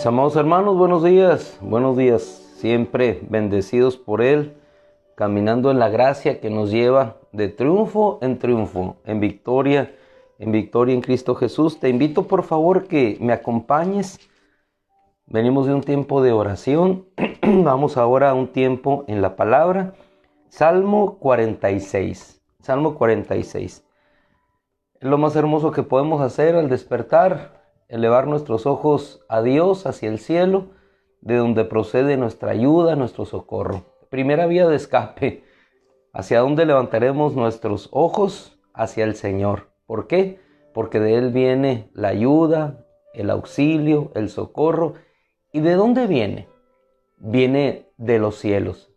Mis amados hermanos, buenos días, siempre bendecidos por Él, caminando en la gracia que nos lleva de triunfo, en victoria en Cristo Jesús. Te invito por favor que me acompañes. Venimos de un tiempo de oración, vamos ahora a un tiempo en la palabra. Salmo 46, Salmo 46. Es lo más hermoso que podemos hacer al despertar, elevar nuestros ojos a Dios, hacia el cielo, de donde procede nuestra ayuda, nuestro socorro. Primera vía de escape. ¿Hacia dónde levantaremos nuestros ojos? Hacia el Señor. ¿Por qué? Porque de Él viene la ayuda, el auxilio, el socorro. ¿Y de dónde viene? Viene de los cielos.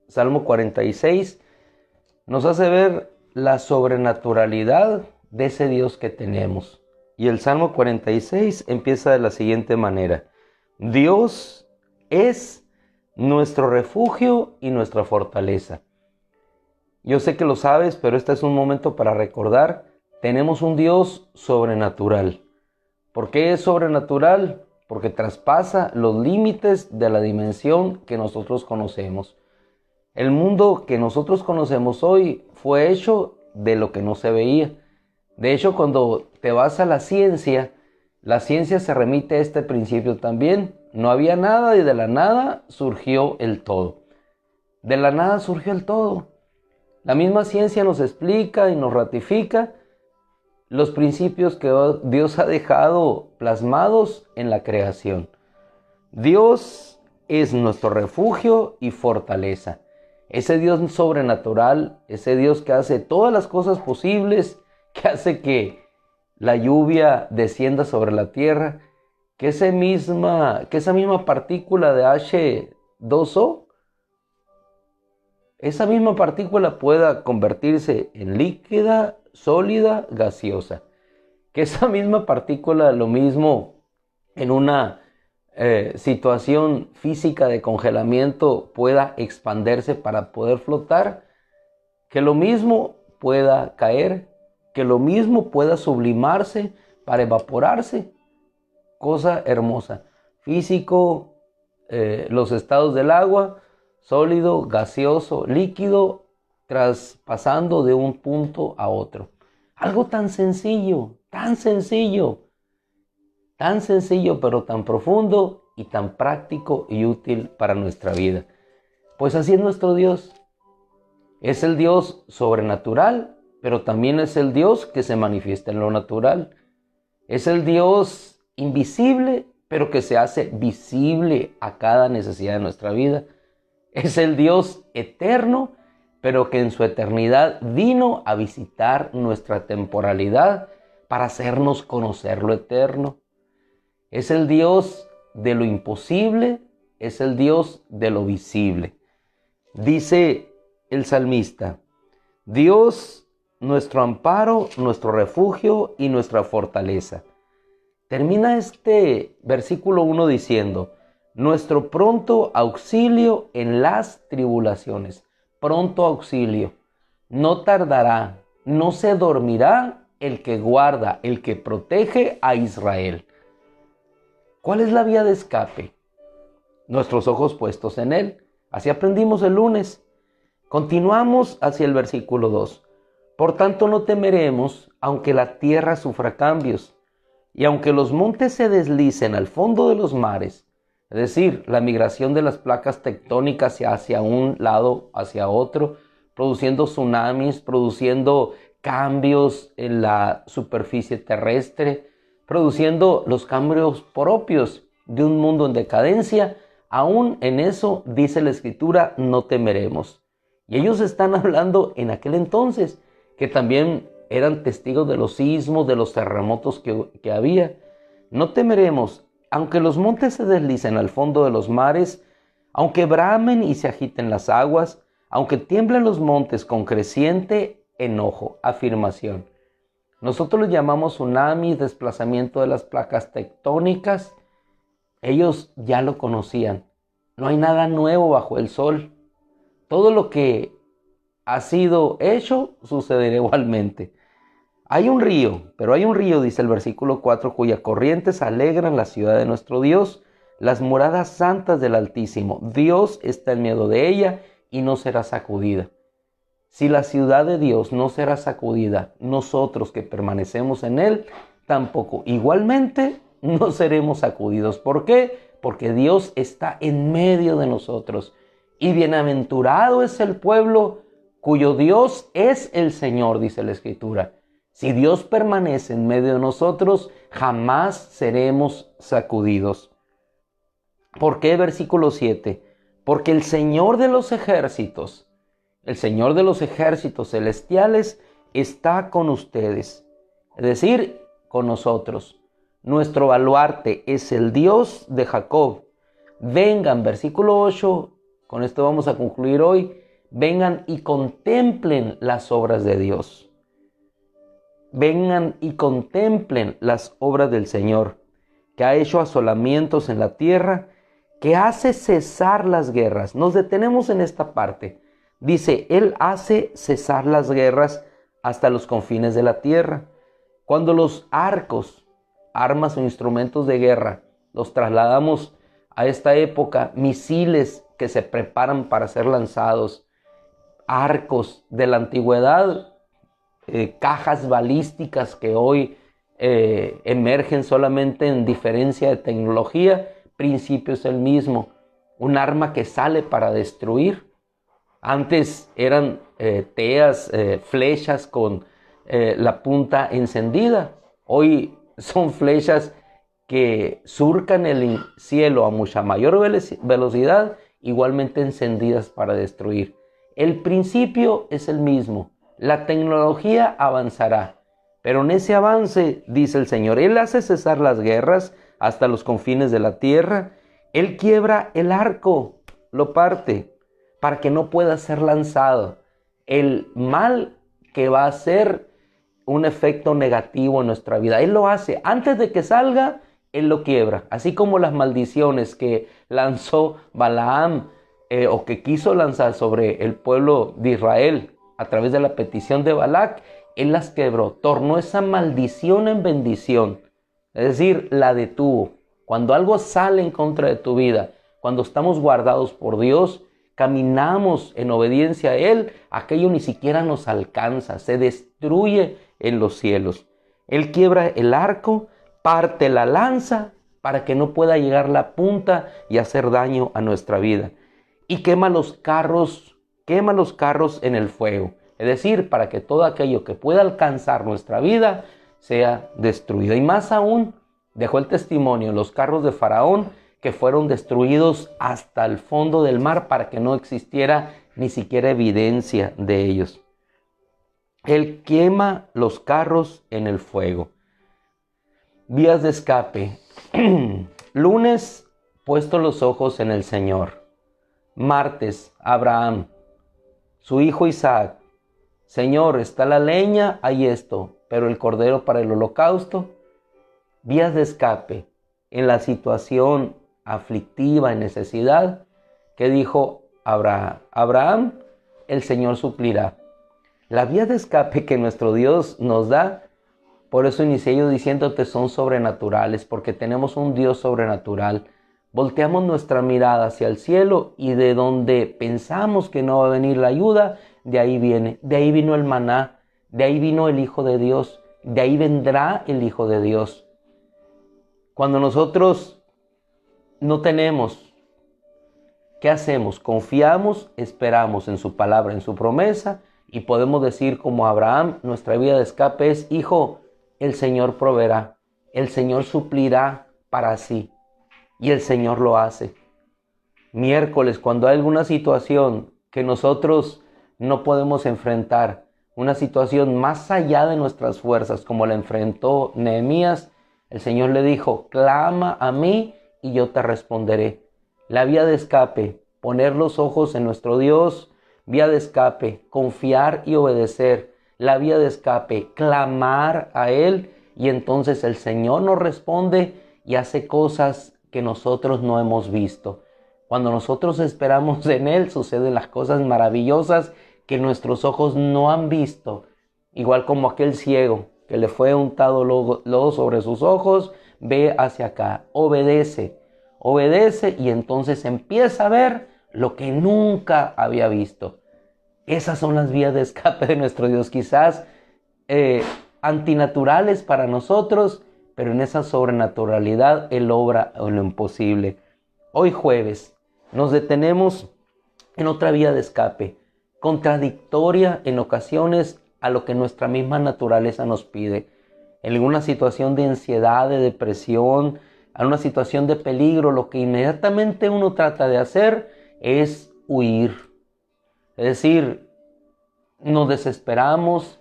Salmo 46 nos hace ver la sobrenaturalidad de ese Dios que tenemos. Y el Salmo 46 empieza de la siguiente manera: Dios es nuestro refugio y nuestra fortaleza. Yo sé que lo sabes, pero este es un momento para recordar, tenemos un Dios sobrenatural. ¿Por qué es sobrenatural? Porque traspasa los límites de la dimensión que nosotros conocemos. El mundo que nosotros conocemos hoy fue hecho de lo que no se veía. De hecho, cuando te vas a la ciencia se remite a este principio también. No había nada y de la nada surgió el todo. De la nada surgió el todo. La misma ciencia nos explica y nos ratifica los principios que Dios ha dejado plasmados en la creación. Dios es nuestro refugio y fortaleza. Ese Dios sobrenatural, ese Dios que hace todas las cosas posibles, que hace que la lluvia descienda sobre la tierra, que esa misma partícula de H2O, esa misma partícula pueda convertirse en líquida, sólida, gaseosa. Que esa misma partícula, lo mismo en una situación física de congelamiento, pueda expandirse para poder flotar. Que lo mismo pueda caer, que lo mismo pueda sublimarse para evaporarse. Cosa hermosa. Físico, los estados del agua, sólido, gaseoso, líquido, traspasando de un punto a otro. Algo tan sencillo, pero tan profundo y tan práctico y útil para nuestra vida. Pues así es nuestro Dios. Es el Dios sobrenatural, pero también es el Dios que se manifiesta en lo natural. Es el Dios invisible, pero que se hace visible a cada necesidad de nuestra vida. Es el Dios eterno, pero que en su eternidad vino a visitar nuestra temporalidad para hacernos conocer lo eterno. Es el Dios de lo imposible, es el Dios de lo visible. Dice el salmista: Dios, nuestro amparo, nuestro refugio y nuestra fortaleza. Termina este versículo 1 diciendo: nuestro pronto auxilio en las tribulaciones. Pronto auxilio. No tardará, no se dormirá el que guarda, el que protege a Israel. ¿Cuál es la vía de escape? Nuestros ojos puestos en Él. Así aprendimos el lunes. Continuamos hacia el versículo 2. Por tanto no temeremos, aunque la tierra sufra cambios, y aunque los montes se deslicen al fondo de los mares, es decir, la migración de las placas tectónicas hacia un lado, hacia otro, produciendo tsunamis, produciendo cambios en la superficie terrestre, produciendo los cambios propios de un mundo en decadencia. Aún en eso, dice la Escritura, no temeremos. Y ellos están hablando en aquel entonces, que también eran testigos de los sismos, de los terremotos que había. No temeremos, aunque los montes se deslicen al fondo de los mares, aunque bramen y se agiten las aguas, aunque tiemblen los montes con creciente enojo. Afirmación. Nosotros lo llamamos tsunamis, desplazamiento de las placas tectónicas. Ellos ya lo conocían. No hay nada nuevo bajo el sol. Todo lo que ha sido hecho sucederá igualmente. Hay un río, dice el versículo 4, cuya corrientes alegran la ciudad de nuestro Dios, las moradas santas del Altísimo. Dios está en medio de ella y no será sacudida. Si la ciudad de Dios no será sacudida, nosotros que permanecemos en Él, tampoco. Igualmente, no seremos sacudidos. ¿Por qué? Porque Dios está en medio de nosotros. Y bienaventurado es el pueblo cuyo Dios es el Señor, dice la Escritura. Si Dios permanece en medio de nosotros, jamás seremos sacudidos. ¿Por qué? Versículo 7. Porque el Señor de los ejércitos celestiales está con ustedes, es decir, con nosotros. Nuestro baluarte es el Dios de Jacob. Vengan, versículo 8, con esto vamos a concluir hoy. Vengan y contemplen las obras de Dios. Vengan y contemplen las obras del Señor, que ha hecho asolamientos en la tierra, que hace cesar las guerras. Nos detenemos en esta parte. Dice, Él hace cesar las guerras hasta los confines de la tierra. Cuando los arcos, armas o instrumentos de guerra, los trasladamos a esta época, misiles que se preparan para ser lanzados, arcos de la antigüedad, cajas balísticas que hoy emergen solamente en diferencia de tecnología, principio es el mismo, un arma que sale para destruir. Antes eran teas, flechas con la punta encendida. Hoy son flechas que surcan el cielo a mucha mayor velocidad, igualmente encendidas para destruir. El principio es el mismo. La tecnología avanzará, pero en ese avance, dice el Señor, Él hace cesar las guerras hasta los confines de la tierra. Él quiebra el arco, lo parte, para que no pueda ser lanzado. El mal que va a ser un efecto negativo en nuestra vida, Él lo hace. Antes de que salga, Él lo quiebra. Así como las maldiciones que lanzó Balaam o que quiso lanzar sobre el pueblo de Israel a través de la petición de Balac, Él las quebró. Tornó esa maldición en bendición. Es decir, la detuvo. Cuando algo sale en contra de tu vida, cuando estamos guardados por Dios, caminamos en obediencia a Él, aquello ni siquiera nos alcanza, se destruye en los cielos. Él quiebra el arco, parte la lanza para que no pueda llegar la punta y hacer daño a nuestra vida. Y quema los carros en el fuego. Es decir, para que todo aquello que pueda alcanzar nuestra vida sea destruido. Y más aún, dejó el testimonio los carros de Faraón, que fueron destruidos hasta el fondo del mar para que no existiera ni siquiera evidencia de ellos. Él quema los carros en el fuego. Vías de escape. Lunes, puesto los ojos en el Señor. Martes, Abraham. Su hijo Isaac. Señor, está la leña, hay esto, pero el cordero para el holocausto. Vías de escape. En la situación aflictiva, en necesidad, que dijo Abraham, el Señor suplirá. La vía de escape que nuestro Dios nos da, por eso inicié yo diciéndote, son sobrenaturales, porque tenemos un Dios sobrenatural. Volteamos nuestra mirada hacia el cielo y de donde pensamos que no va a venir la ayuda, de ahí viene. De ahí vino el maná, de ahí vino el Hijo de Dios, de ahí vendrá el Hijo de Dios. Cuando nosotros no tenemos, ¿qué hacemos? Confiamos, esperamos en su palabra, en su promesa, y podemos decir como Abraham, nuestra vía de escape es, hijo, el Señor proveerá, el Señor suplirá para sí, y el Señor lo hace. Miércoles, cuando hay alguna situación que nosotros no podemos enfrentar, una situación más allá de nuestras fuerzas, como la enfrentó Nehemías, el Señor le dijo, clama a mí y yo te responderé. La vía de escape, poner los ojos en nuestro Dios. Vía de escape, confiar y obedecer. La vía de escape, clamar a Él, y entonces el Señor nos responde y hace cosas que nosotros no hemos visto. Cuando nosotros esperamos en Él, suceden las cosas maravillosas que nuestros ojos no han visto. Igual como aquel ciego que le fue untado lodo sobre sus ojos, ve hacia acá, obedece obedece y entonces empieza a ver lo que nunca había visto. Esas son las vías de escape de nuestro Dios, quizás antinaturales para nosotros, pero en esa sobrenaturalidad Él obra lo imposible. Hoy jueves nos detenemos en otra vía de escape, contradictoria en ocasiones a lo que nuestra misma naturaleza nos pide. En alguna situación de ansiedad, de depresión, en una situación de peligro, lo que inmediatamente uno trata de hacer es huir. Es decir, nos desesperamos,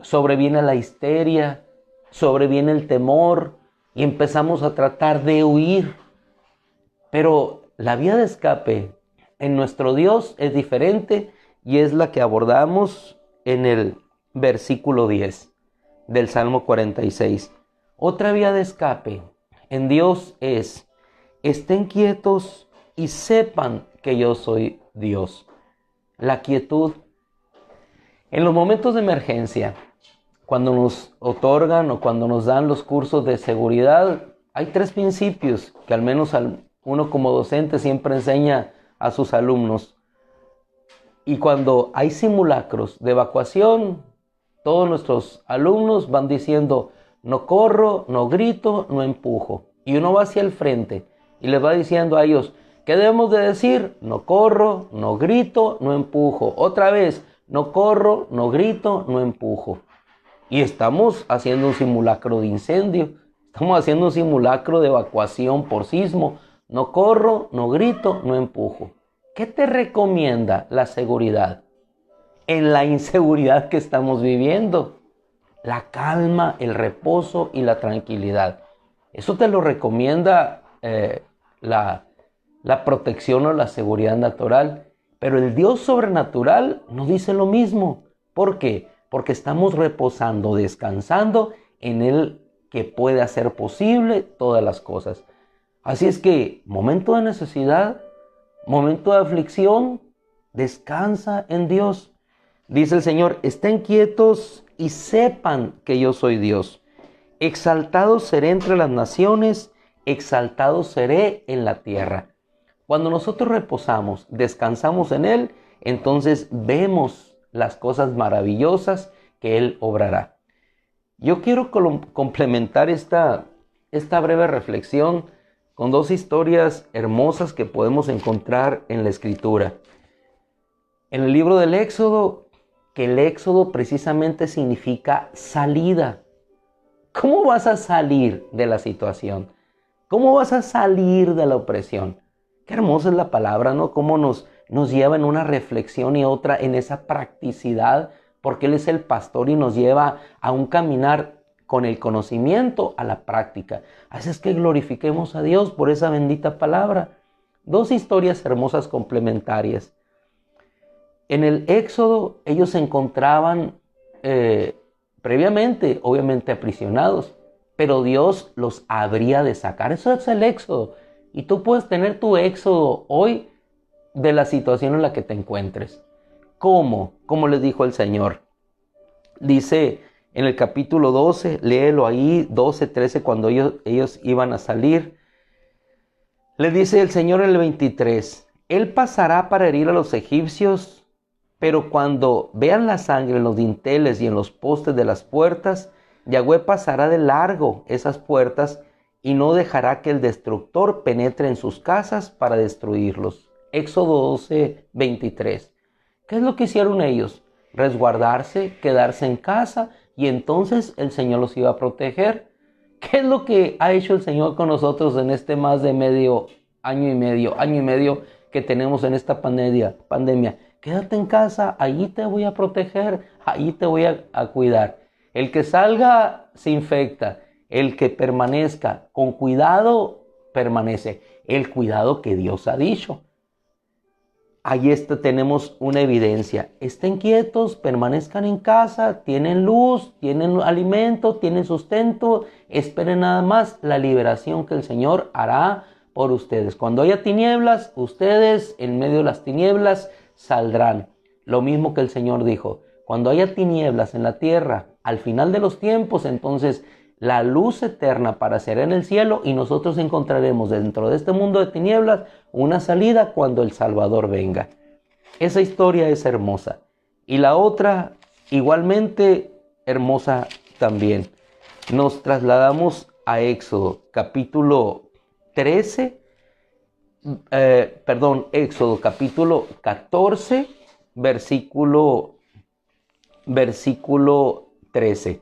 sobreviene la histeria, sobreviene el temor y empezamos a tratar de huir. Pero la vía de escape en nuestro Dios es diferente y es la que abordamos en el versículo 10 del Salmo 46. Otra vía de escape en Dios es: estén quietos y sepan que yo soy Dios. La quietud. En los momentos de emergencia, cuando nos otorgan o cuando nos dan los cursos de seguridad, hay 3 principios que al menos uno como docente siempre enseña a sus alumnos. Y cuando hay simulacros de evacuación, todos nuestros alumnos van diciendo: no corro, no grito, no empujo. Y uno va hacia el frente y les va diciendo a ellos: ¿qué debemos de decir? No corro, no grito, no empujo. Otra vez: no corro, no grito, no empujo. Y estamos haciendo un simulacro de incendio. Estamos haciendo un simulacro de evacuación por sismo. No corro, no grito, no empujo. ¿Qué te recomienda la seguridad en la inseguridad que estamos viviendo? La calma, el reposo y la tranquilidad. Eso te lo recomienda la protección o la seguridad natural. Pero el Dios sobrenatural nos dice lo mismo. ¿Por qué? Porque estamos reposando, descansando en Él que puede hacer posible todas las cosas. Así es que, momento de necesidad, momento de aflicción, descansa en Dios. Dice el Señor: estén quietos y sepan que yo soy Dios. Exaltado seré entre las naciones, exaltado seré en la tierra. Cuando nosotros reposamos, descansamos en Él, entonces vemos las cosas maravillosas que Él obrará. Yo quiero complementar esta breve reflexión con 2 historias hermosas que podemos encontrar en la Escritura. En el libro del Éxodo, que el Éxodo precisamente significa salida. ¿Cómo vas a salir de la situación? ¿Cómo vas a salir de la opresión? Qué hermosa es la palabra, ¿no? Cómo nos lleva en una reflexión y otra en esa practicidad, porque Él es el pastor y nos lleva a un caminar con el conocimiento a la práctica. Así es que glorifiquemos a Dios por esa bendita palabra. 2 historias hermosas complementarias. En el Éxodo ellos se encontraban previamente, obviamente, aprisionados, pero Dios los habría de sacar. Eso es el Éxodo. Y tú puedes tener tu éxodo hoy de la situación en la que te encuentres. ¿Cómo? Como les dijo el Señor. Dice en el capítulo 12, léelo ahí, 12, 13, cuando ellos iban a salir. Les dice el Señor en el 23, Él pasará para herir a los egipcios, pero cuando vean la sangre en los dinteles y en los postes de las puertas, Yahweh pasará de largo esas puertas y no dejará que el destructor penetre en sus casas para destruirlos. Éxodo 12, 23. ¿Qué es lo que hicieron ellos? Resguardarse, quedarse en casa, y entonces el Señor los iba a proteger. ¿Qué es lo que ha hecho el Señor con nosotros en este más de año y medio que tenemos en esta pandemia? Quédate en casa, allí te voy a proteger, allí te voy a cuidar. El que salga se infecta. El que permanezca con cuidado, permanece. El cuidado que Dios ha dicho. Ahí tenemos una evidencia. Estén quietos, permanezcan en casa, tienen luz, tienen alimento, tienen sustento. Esperen nada más la liberación que el Señor hará por ustedes. Cuando haya tinieblas, ustedes en medio de las tinieblas saldrán. Lo mismo que el Señor dijo. Cuando haya tinieblas en la tierra, al final de los tiempos, entonces la luz eterna para ser en el cielo, y nosotros encontraremos dentro de este mundo de tinieblas una salida cuando el Salvador venga. Esa historia es hermosa. Y la otra, igualmente hermosa también. Nos trasladamos a Éxodo, capítulo 13, Éxodo capítulo 14, versículo 13.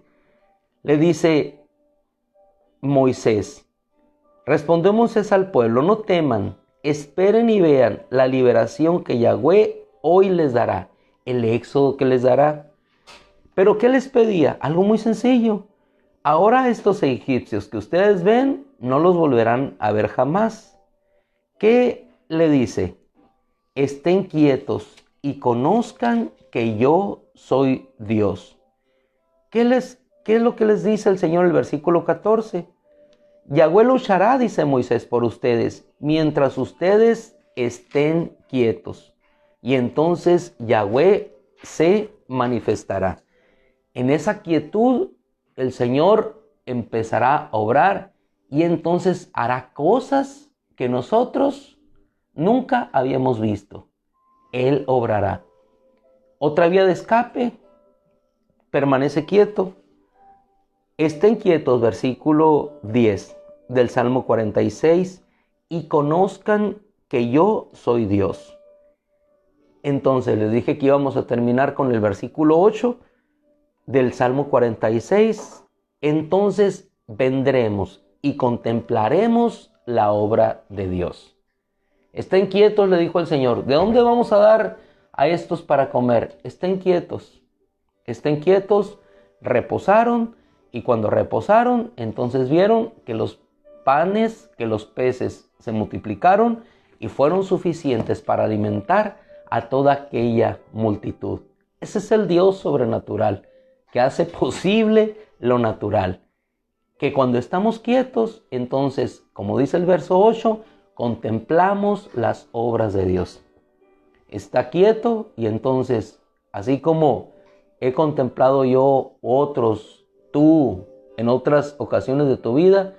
Le dice Moisés, respondió Moisés al pueblo, no teman, esperen y vean la liberación que Yahweh hoy les dará, el éxodo que les dará. ¿Pero qué les pedía? Algo muy sencillo. Ahora estos egipcios que ustedes ven, no los volverán a ver jamás. ¿Qué le dice? Estén quietos y conozcan que yo soy Dios. ¿Qué es lo que les dice el Señor en el versículo 14? Yahweh luchará, dice Moisés, por ustedes, mientras ustedes estén quietos. Y entonces Yahweh se manifestará. En esa quietud el Señor empezará a obrar y entonces hará cosas que nosotros nunca habíamos visto. Él obrará. Otra vía de escape, permanece quieto. Estén quietos, versículo 10 del Salmo 46, y conozcan que yo soy Dios. Entonces les dije que íbamos a terminar con el versículo 8 del Salmo 46. Entonces vendremos y contemplaremos la obra de Dios. Estén quietos, le dijo el Señor. ¿De dónde vamos a dar a estos para comer? Estén quietos. Estén quietos. Reposaron, y cuando reposaron, entonces vieron que los panes, que los peces se multiplicaron y fueron suficientes para alimentar a toda aquella multitud. Ese es el Dios sobrenatural que hace posible lo natural. Que cuando estamos quietos, entonces, como dice el verso 8, contemplamos las obras de Dios. Está quieto y entonces, así como he contemplado yo otros, tú, en otras ocasiones de tu vida,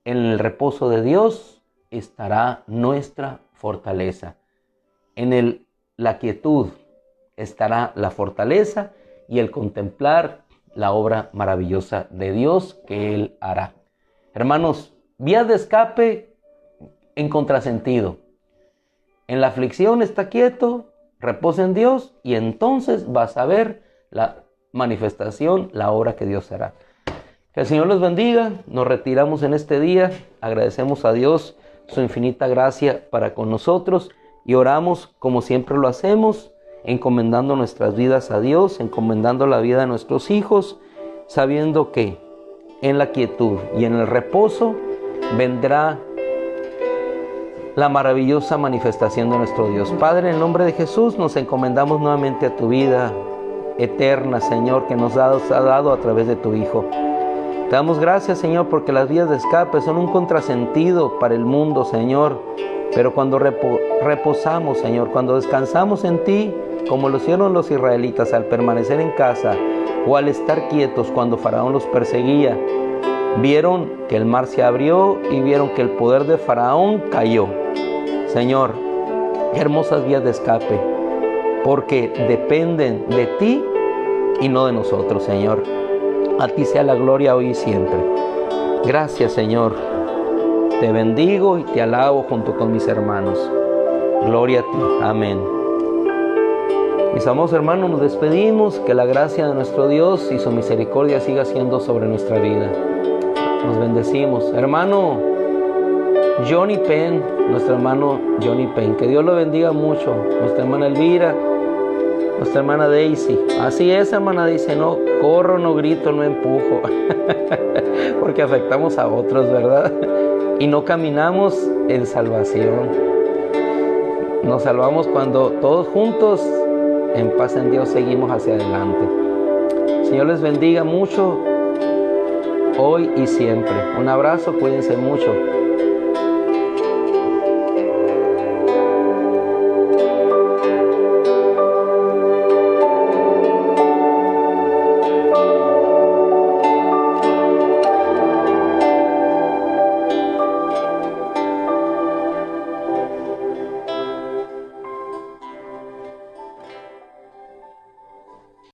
en el reposo de Dios estará nuestra fortaleza. En la quietud estará la fortaleza y el contemplar la obra maravillosa de Dios que Él hará. Hermanos, vías de escape en contrasentido. En la aflicción está quieto, reposa en Dios y entonces vas a ver la manifestación, la obra que Dios hará. Que el Señor los bendiga. Nos retiramos en este día. Agradecemos a Dios su infinita gracia para con nosotros y oramos como siempre lo hacemos, encomendando nuestras vidas a Dios, encomendando la vida de nuestros hijos, sabiendo que en la quietud y en el reposo vendrá la maravillosa manifestación de nuestro Dios. Padre, en el nombre de Jesús nos encomendamos nuevamente a tu vida eterna, Señor, que nos has dado a través de tu Hijo. Te damos gracias, Señor, porque las vías de escape son un contrasentido para el mundo, Señor. Pero cuando reposamos, Señor, cuando descansamos en ti, como lo hicieron los israelitas al permanecer en casa o al estar quietos cuando Faraón los perseguía, vieron que el mar se abrió y vieron que el poder de Faraón cayó. Señor, hermosas vías de escape, porque dependen de ti y no de nosotros, Señor. A ti sea la gloria hoy y siempre. Gracias, Señor. Te bendigo y te alabo junto con mis hermanos. Gloria a ti. Amén. Mis amados hermanos, nos despedimos. Que la gracia de nuestro Dios y su misericordia siga siendo sobre nuestra vida. Nos bendecimos. Hermano Johnny Penn, nuestro hermano Johnny Penn, que Dios lo bendiga mucho. Nuestra hermana Elvira, nuestra hermana Daisy. Así es, hermana, dice, no corro, no grito, no empujo, porque afectamos a otros, ¿verdad? Y no caminamos en salvación. Nos salvamos cuando todos juntos, en paz en Dios, seguimos hacia adelante. Señor les bendiga mucho, hoy y siempre. Un abrazo, cuídense mucho.